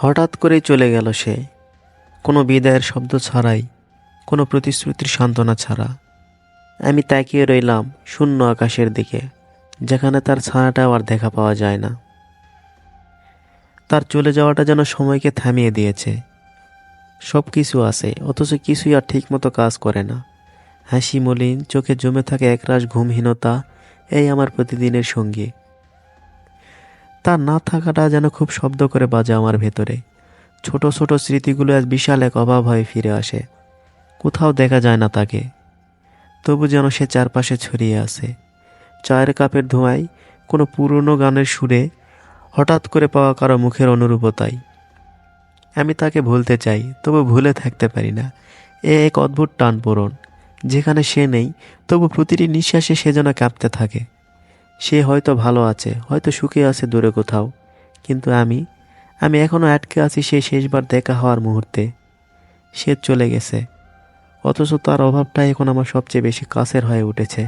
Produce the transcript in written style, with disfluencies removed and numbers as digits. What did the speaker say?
হঠাৎ করেই চলে গেল সে, কোনো বিদায়ের শব্দ ছাড়াই, কোনো প্রতিশ্রুতির সান্ত্বনা ছাড়া। আমি তাকিয়ে রইলাম শূন্য আকাশের দিকে, যেখানে তার ছায়াটাও আর দেখা পাওয়া যায় না। তার চলে যাওয়াটা যেন সময়কে থামিয়ে দিয়েছে। সব কিছু আছে, অথচ কিছুই আর ঠিকমতো কাজ করে না। হাসি মলিন, চোখে জমে থাকে একরাশ ঘুমহীনতা, এই আমার প্রতিদিনের সঙ্গী। তার না থাকাটা যেন খুব শব্দ করে বাজে আমার ভেতরে। ছোট ছোট স্মৃতিগুলো আজ বিশাল এক অভাব হয়ে ফিরে আসে। কোথাও দেখা যায় না তাকে, তবু যেন সে চারপাশে ছড়িয়ে আছে। চায়ের কাপের ধোঁয়ায়, কোনো পুরনো গানের সুরে, হঠাৎ করে পাওয়া কারো মুখের অনুরূপতাই। আমি তাকে ভুলতে চাই, তবু ভুলে থাকতে পারি না। এক অদ্ভুত টানপোড়েন, যেখানে সে নেই তবু প্রতিটি নিঃশ্বাসে সে যেন কাঁপতে থাকে। সে হয়তো ভালো আছে, হয়তো সুখে আছে দূরে কোথাও, কিন্তু আমি এখনো আটকে আছি সেই শেষবার দেখা হওয়ার মুহূর্তে। সে চলে গেছে, অথচ তার অভাবটাই এখন আমার সবচেয়ে বেশি কাছের হয়ে উঠেছে।